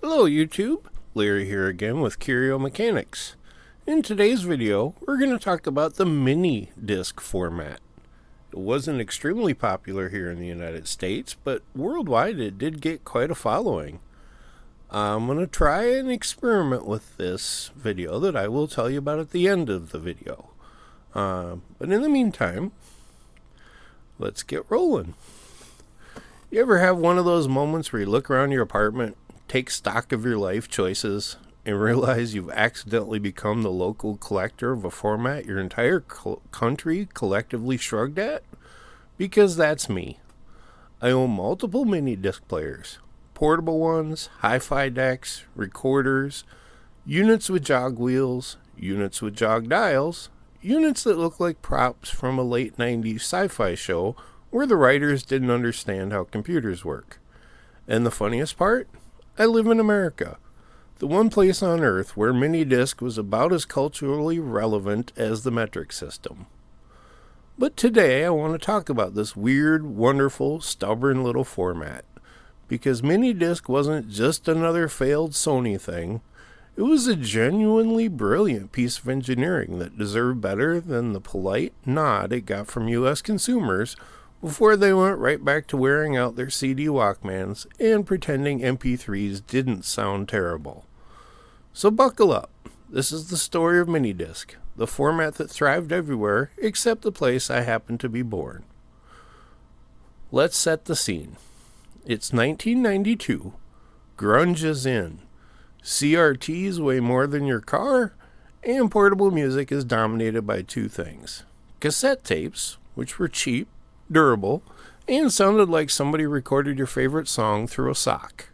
Hello YouTube, Larry here again with Curio Mechanics. In today's video, we're going to talk about the mini disc format. It wasn't extremely popular here in the United States, but worldwide it did get quite a following. I'm going to try and experiment with this video that I will tell you about at the end of the video. But in the meantime, let's get rolling. You ever have one of those moments where you look around your apartment, take stock of your life choices, and realize you've accidentally become the local collector of a format your entire country collectively shrugged at? Because that's me. I own multiple mini disc players. Portable ones, hi-fi decks, recorders, units with jog wheels, units with jog dials, units that look like props from a late 90s sci-fi show where the writers didn't understand how computers work. And the funniest part? I live in America, the one place on Earth where mini disc was about as culturally relevant as the metric system. But today I want to talk about this weird, wonderful, stubborn little format, because mini disc wasn't just another failed Sony thing. It was a genuinely brilliant piece of engineering that deserved better than the polite nod it got from US consumers before they went right back to wearing out their CD Walkmans and pretending MP3s didn't sound terrible. So buckle up. This is the story of minidisc, the format that thrived everywhere except the place I happened to be born. Let's set the scene. It's 1992. Grunge is in. CRTs weigh more than your car, and portable music is dominated by two things: cassette tapes, which were cheap, durable, and sounded like somebody recorded your favorite song through a sock.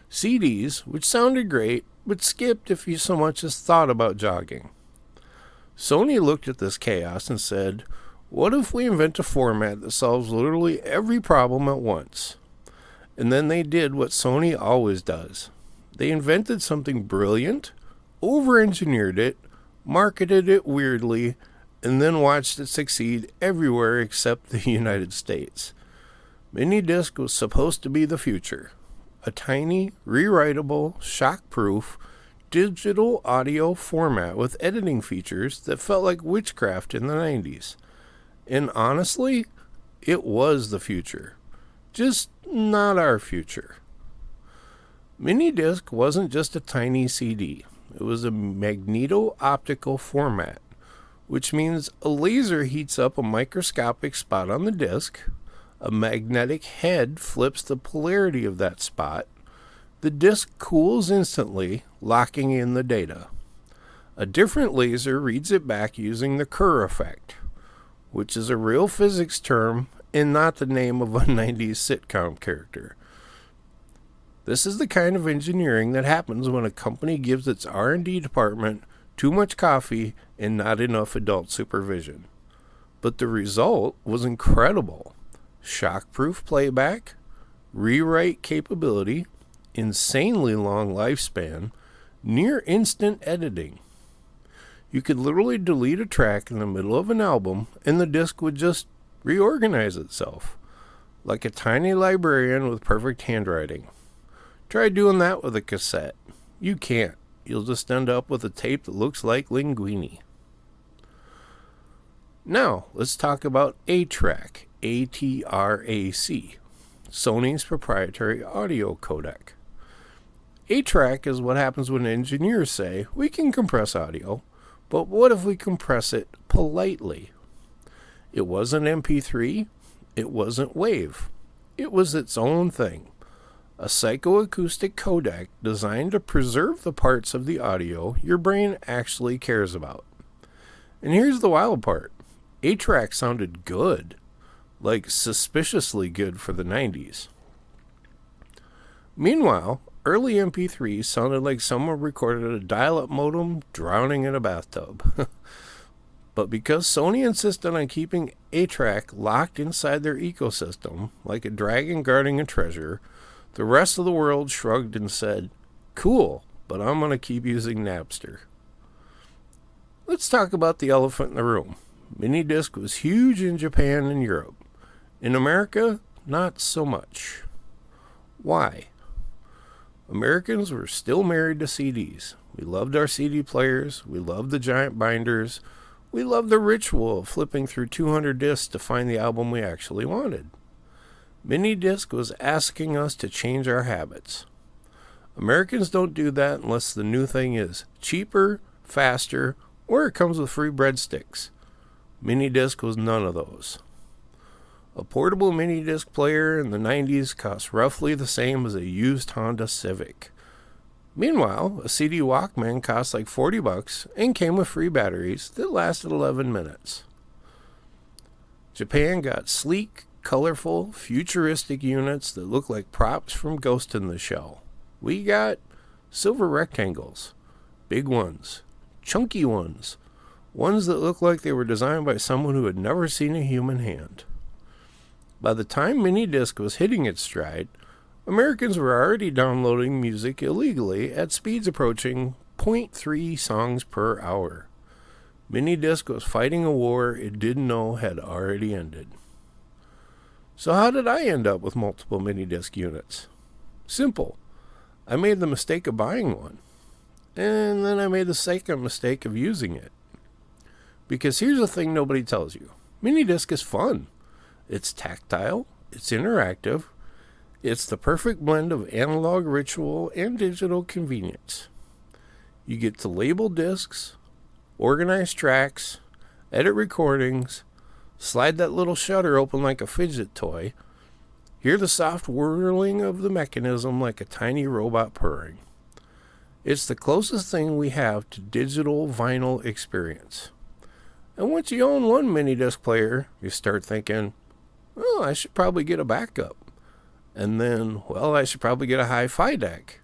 CDs, which sounded great, but skipped if you so much as thought about jogging. Sony looked at this chaos and said, what if we invent a format that solves literally every problem at once? And then they did what Sony always does. They invented something brilliant, over-engineered it, marketed it weirdly, and then watched it succeed everywhere except the United States. Minidisc was supposed to be the future. A tiny, rewritable, shock-proof, digital audio format with editing features that felt like witchcraft in the 90s. And honestly, it was the future. Just not our future. Minidisc wasn't just a tiny CD. It was a magneto-optical format, which means a laser heats up a microscopic spot on the disc, a magnetic head flips the polarity of that spot, the disc cools instantly, locking in the data. A different laser reads it back using the Kerr effect, which is a real physics term and not the name of a 90s sitcom character. This is the kind of engineering that happens when a company gives its R&D department too much coffee and not enough adult supervision. But the result was incredible. Shockproof playback, rewrite capability, insanely long lifespan, near instant editing. You could literally delete a track in the middle of an album and the disc would just reorganize itself, like a tiny librarian with perfect handwriting. Try doing that with a cassette. You can't. You'll just end up with a tape that looks like linguine. Now, let's talk about ATRAC, ATRAC, Sony's proprietary audio codec. ATRAC is what happens when engineers say, we can compress audio, but what if we compress it politely? It wasn't MP3, it wasn't WAV. It was its own thing. A psychoacoustic codec designed to preserve the parts of the audio your brain actually cares about. And here's the wild part. ATRAC sounded good, like suspiciously good for the 90s. Meanwhile, early MP3s sounded like someone recorded a dial-up modem drowning in a bathtub. But because Sony insisted on keeping ATRAC locked inside their ecosystem, like a dragon guarding a treasure, the rest of the world shrugged and said, cool, but I'm going to keep using Napster. Let's talk about the elephant in the room. Minidisc was huge in Japan and Europe. In America, not so much. Why? Americans were still married to CDs. We loved our CD players. We loved the giant binders. We loved the ritual of flipping through 200 discs to find the album we actually wanted. Minidisc was asking us to change our habits. Americans don't do that unless the new thing is cheaper, faster, or it comes with free breadsticks. Minidisc was none of those. A portable minidisc player in the 90s cost roughly the same as a used Honda Civic. Meanwhile, a CD Walkman cost like $40 and came with free batteries that lasted 11 minutes. Japan got sleek, colorful, futuristic units that look like props from Ghost in the Shell. We got silver rectangles, big ones, chunky ones, ones that look like they were designed by someone who had never seen a human hand. By the time Minidisc was hitting its stride, Americans were already downloading music illegally at speeds approaching 0.3 songs per hour. Minidisc was fighting a war it didn't know had already ended. So how did I end up with multiple Minidisc units? Simple. I made the mistake of buying one. And then I made the second mistake of using it. Because here's the thing nobody tells you. Minidisc is fun. It's tactile. It's interactive. It's the perfect blend of analog ritual and digital convenience. You get to label discs, organize tracks, edit recordings, slide that little shutter open like a fidget toy, hear the soft whirling of the mechanism like a tiny robot purring. It's the closest thing we have to digital vinyl experience. And once you own one Minidisc player, you start thinking, well, I should probably get a backup. And then, well, I should probably get a hi-fi deck.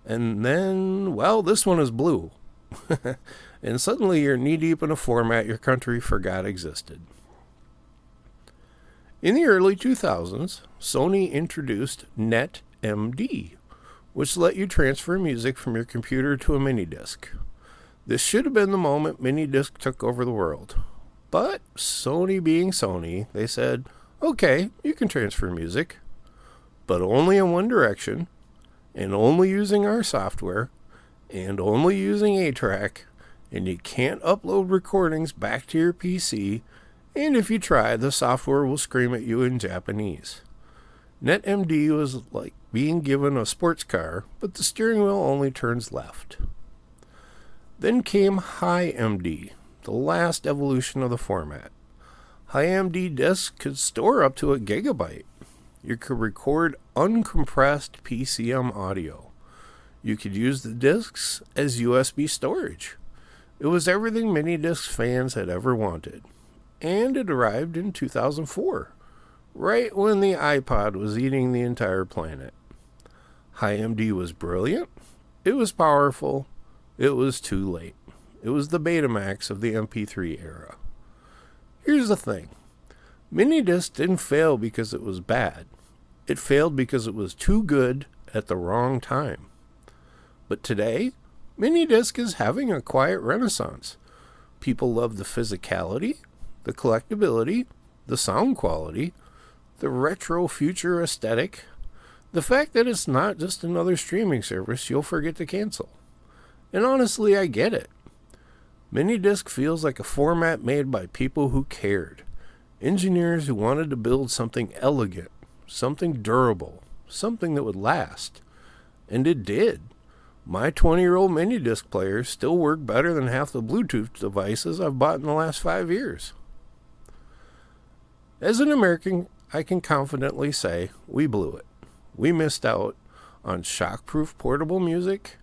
And then, well, this one is blue. And suddenly you're knee-deep in a format your country forgot existed. In the early 2000s, Sony introduced NetMD, which let you transfer music from your computer to a minidisc. This should have been the moment minidisc took over the world. But Sony being Sony, they said, okay, you can transfer music, but only in one direction, and only using our software, and only using ATRAC, and you can't upload recordings back to your PC, and if you try, the software will scream at you in Japanese. NetMD was like being given a sports car, but the steering wheel only turns left. Then came HighMD, the last evolution of the format. HighMD discs could store up to 1 gigabyte. You could record uncompressed PCM audio. You could use the discs as USB storage. It was everything Minidisc fans had ever wanted. And it arrived in 2004, right when the iPod was eating the entire planet. HighMD was brilliant. It was powerful. It was too late. It was the Betamax of the MP3 era. Here's the thing. Minidisc didn't fail because it was bad. It failed because it was too good at the wrong time. But today, Minidisc is having a quiet renaissance. People love the physicality, the collectability, the sound quality, the retro future aesthetic, the fact that it's not just another streaming service you'll forget to cancel. And honestly, I get it. Minidisc feels like a format made by people who cared. Engineers who wanted to build something elegant, something durable, something that would last. And it did. My 20-year-old Minidisc players still work better than half the Bluetooth devices I've bought in the last 5 years. As an American, I can confidently say we blew it. We missed out on shockproof portable music,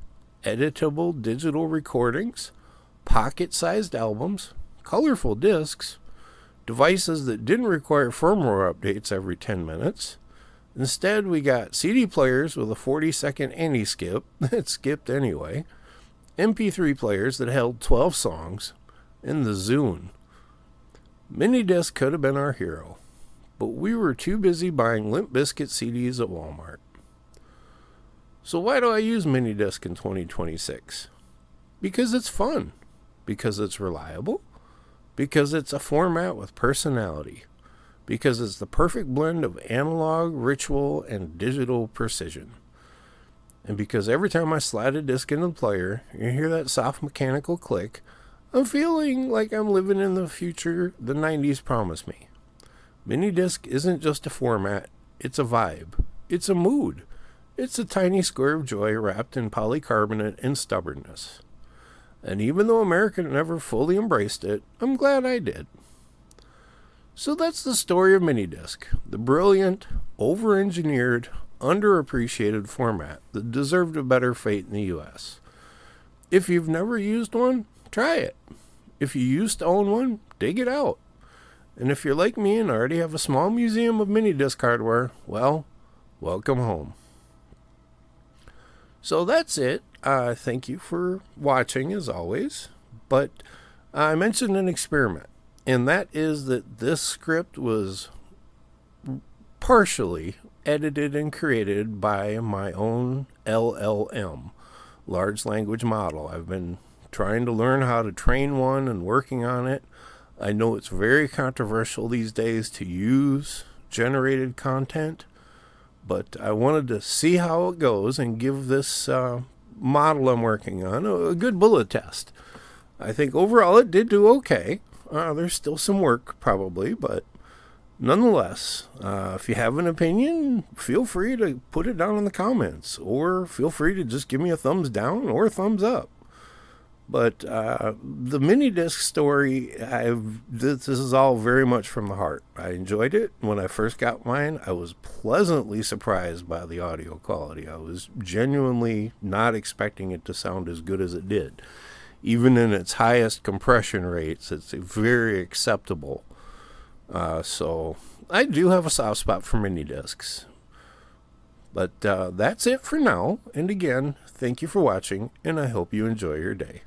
editable digital recordings, pocket-sized albums, colorful discs, devices that didn't require firmware updates every 10 minutes. Instead, we got CD players with a 40-second anti-skip that skipped anyway, MP3 players that held 12 songs, and the Zune. Minidisc could have been our hero, but we were too busy buying Limp Bizkit CDs at Walmart. So why do I use Minidisc in 2026? Because it's fun. Because it's reliable. Because it's a format with personality. Because it's the perfect blend of analog, ritual, and digital precision. And because every time I slide a disc into the player, you hear that soft mechanical click, I'm feeling like I'm living in the future the 90s promised me. Minidisc isn't just a format, it's a vibe. It's a mood. It's a tiny square of joy wrapped in polycarbonate and stubbornness. And even though America never fully embraced it, I'm glad I did. So that's the story of Minidisc, the brilliant, over-engineered, underappreciated format that deserved a better fate in the US. If you've never used one, try it. If you used to own one, dig it out. And if you're like me and already have a small museum of Minidisc hardware, well, welcome home. So that's it. Thank you for watching as always. But I mentioned an experiment, and that is that this script was partially edited and created by my own LLM, large language model. I've been trying to learn how to train one and working on it. I know it's very controversial these days to use generated content, but I wanted to see how it goes and give this model I'm working on a good bullet test. I think overall it did do okay. There's still some work probably, but nonetheless, if you have an opinion, feel free to put it down in the comments, or feel free to just give me a thumbs down or a thumbs up. But the Minidisc story, this is all very much from the heart. I enjoyed it. When I first got mine, I was pleasantly surprised by the audio quality. I was genuinely not expecting it to sound as good as it did. Even in its highest compression rates, it's very acceptable. So I do have a soft spot for Minidiscs. But that's it for now. And again, thank you for watching, and I hope you enjoy your day.